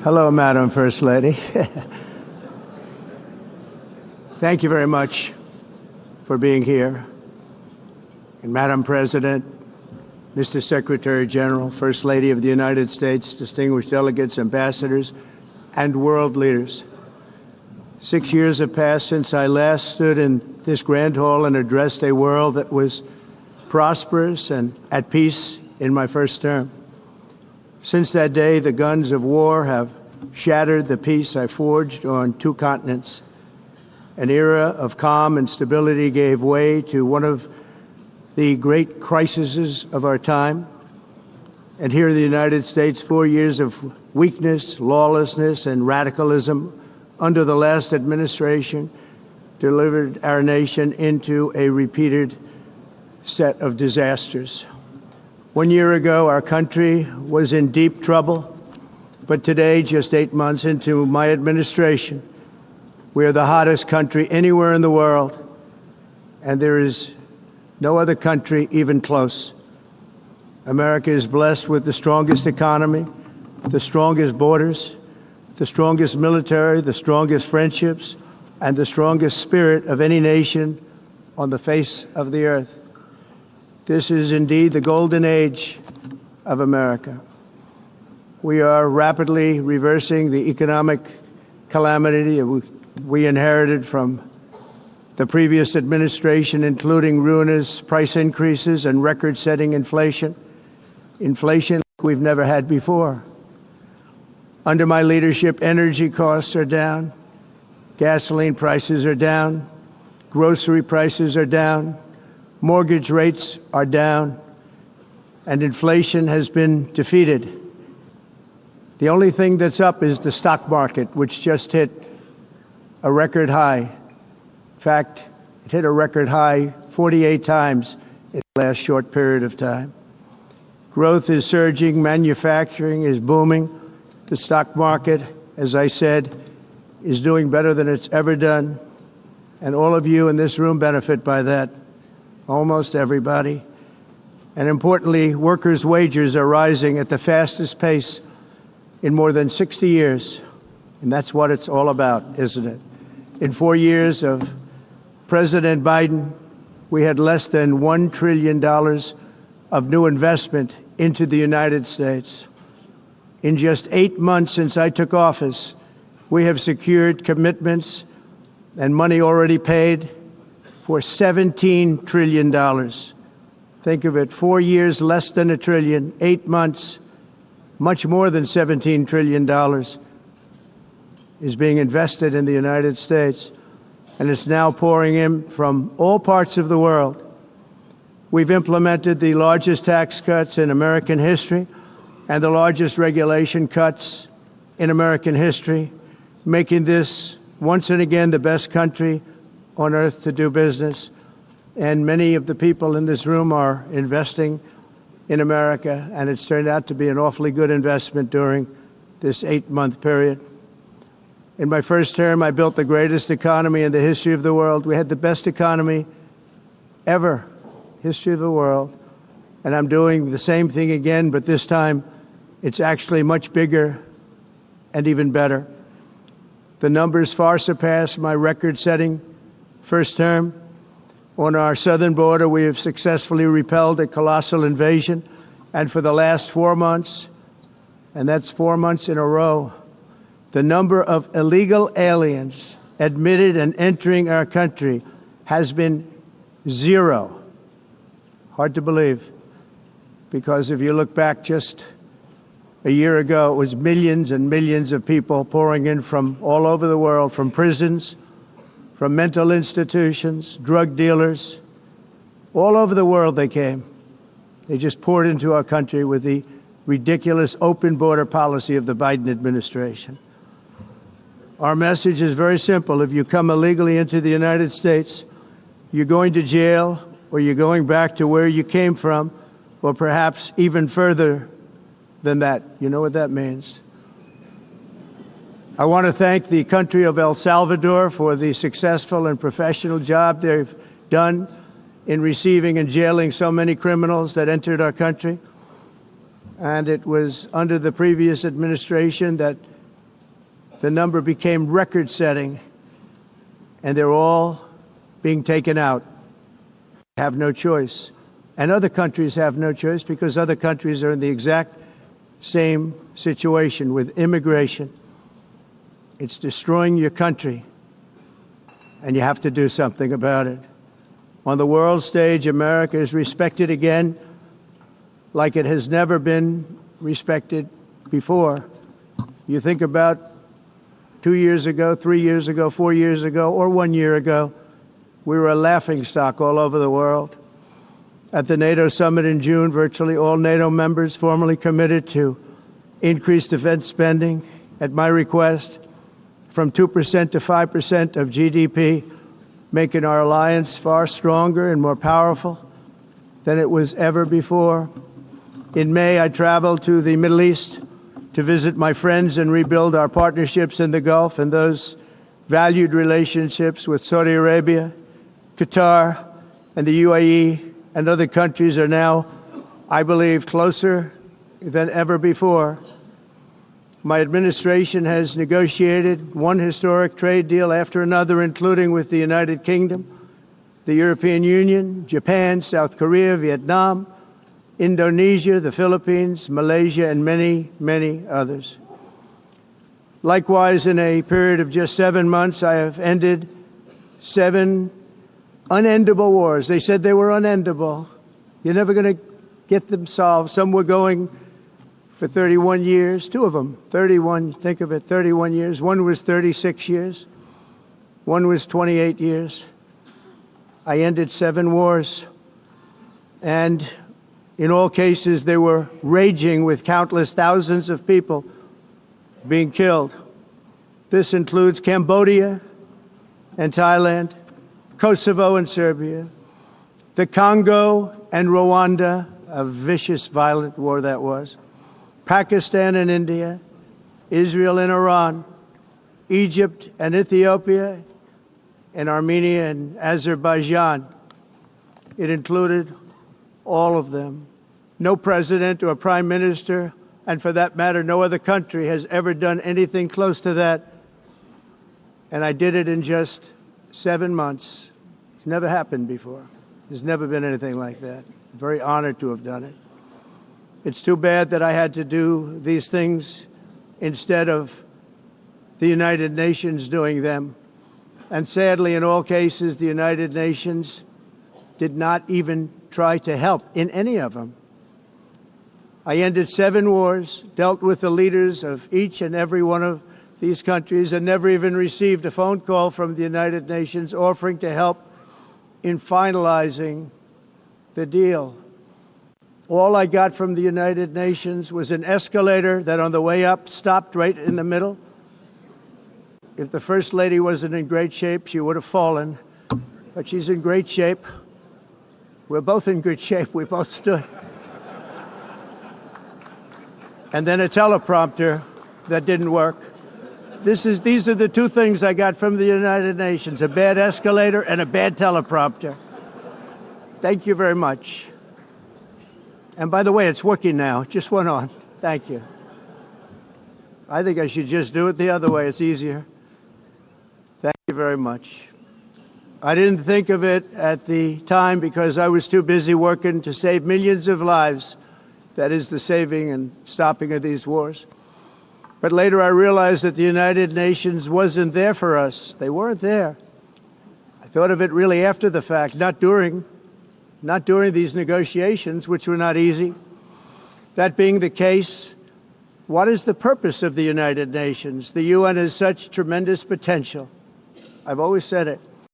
Hello, Madam First Lady. Thank you very much for being here. And Madam President, Mr. Secretary General, First Lady of the United States, distinguished delegates, ambassadors, and world leaders. 6 years have passed since I last stood in this grand hall and addressed a world that was prosperous and at peace in my first term. Since that day, the guns of war have shattered the peace I forged on 2 continents. An era of calm and stability gave way to one of the great crises of our time. And here in the United States, 4 years of weakness, lawlessness, and radicalism under the last administration delivered our nation into a repeated set of disasters. 1 year ago, our country was in deep trouble, but today, just 8 months into my administration, we are the hottest country anywhere in the world, and there is no other country even close. America is blessed with the strongest economy, the strongest borders, the strongest military, the strongest friendships, and the strongest spirit of any nation on the face of the earth. This is indeed the golden age of America. We are rapidly reversing the economic calamity we inherited from the previous administration, including ruinous price increases and record-setting inflation like we've never had before. Under my leadership, energy costs are down, gasoline prices are down, grocery prices are down, mortgage rates are down, and inflation has been defeated. The only thing that's up is the stock market, which just hit a record high. In fact, it hit a record high 48 times in the last short period of time. Growth is surging, manufacturing is booming. The stock market, as I said, is doing better than it's ever done. And all of you in this room benefit by that, almost everybody. And importantly, workers' wages are rising at the fastest pace in more than 60 years. And that's what it's all about, isn't it? In 4 years of President Biden, we had less than $1 trillion of new investment into the United States. In just 8 months since I took office, we have secured commitments and money already paid for $17 trillion. Think of it, 4 years, less than $1 trillion, 8 months, much more than $17 trillion is being invested in the United States, and it's now pouring in from all parts of the world. We've implemented the largest tax cuts in American history and the largest regulation cuts in American history, making this once and again the best country on earth to do business. And many of the people in this room are investing in America, and it's turned out to be an awfully good investment during this 8-month period. In my first term, I built the greatest economy in the history of the world. We had the best economy ever, history of the world. And I'm doing the same thing again, but this time it's actually much bigger and even better. The numbers far surpass my record-setting first term. On our southern border, we have successfully repelled a colossal invasion. And for the last 4 months, and that's 4 months in a row, the number of illegal aliens admitted and entering our country has been 0. Hard to believe, because if you look back just a year ago, it was millions and millions of people pouring in from all over the world, from prisons, from mental institutions, drug dealers. All over the world they came. They just poured into our country with the ridiculous open border policy of the Biden administration. Our message is very simple. If you come illegally into the United States, you're going to jail, or you're going back to where you came from, or perhaps even further than that. You know what that means. I want to thank the country of El Salvador for the successful and professional job they've done in receiving and jailing so many criminals that entered our country. And it was under the previous administration that the number became record-setting, and they're all being taken out. Have no choice. And other countries have no choice because other countries are in the exact same situation with immigration. It's destroying your country, and you have to do something about it. On the world stage, America is respected again like it has never been respected before. You think about 2 years ago, 3 years ago, 4 years ago, or 1 year ago, we were a laughingstock all over the world. At the NATO summit in June, virtually all NATO members formally committed to increase defense spending at my request from 2% to 5% of GDP, making our alliance far stronger and more powerful than it was ever before. In May, I traveled to the Middle East to visit my friends and rebuild our partnerships in the Gulf and those valued relationships with Saudi Arabia, Qatar, and the UAE and other countries are now, I believe, closer than ever before. My administration has negotiated one historic trade deal after another, including with the United Kingdom, the European Union, Japan, South Korea, Vietnam, Indonesia, the Philippines, Malaysia, and many, many others. Likewise, in a period of just 7 months, I have ended 7 unendable wars. They said they were unendable. You're never going to get them solved. Some were going for 31 years, 2 of them, 31, think of it, 31 years. One was 36 years. One was 28 years. I ended 7 wars. And in all cases, they were raging with countless thousands of people being killed. This includes Cambodia and Thailand, Kosovo and Serbia, the Congo and Rwanda, a vicious, violent war that was, Pakistan and India, Israel and Iran, Egypt and Ethiopia, and Armenia and Azerbaijan. It included all of them. No president or prime minister, and for that matter, no other country has ever done anything close to that. And I did it in just 7 months. It's never happened before. There's never been anything like that. I'm very honored to have done it. It's too bad that I had to do these things instead of the United Nations doing them. And sadly, in all cases, the United Nations did not even try to help in any of them. I ended 7 wars, dealt with the leaders of each and every one of these countries, and never even received a phone call from the United Nations offering to help in finalizing the deal. All I got from the United Nations was an escalator that on the way up stopped right in the middle. If the First Lady wasn't in great shape, she would have fallen, but she's in great shape. We're both in good shape. We both stood. And then a teleprompter that didn't work. These are the 2 things I got from the United Nations, a bad escalator and a bad teleprompter. Thank you very much. And by the way, it's working now. It just went on. Thank you. I think I should just do it the other way. It's easier. Thank you very much. I didn't think of it at the time because I was too busy working to save millions of lives. That is the saving and stopping of these wars. But later I realized that the United Nations wasn't there for us. They weren't there. I thought of it really after the fact, not during these negotiations, which were not easy. That being the case, what is the purpose of the United Nations? The UN has such tremendous potential. I've always said it.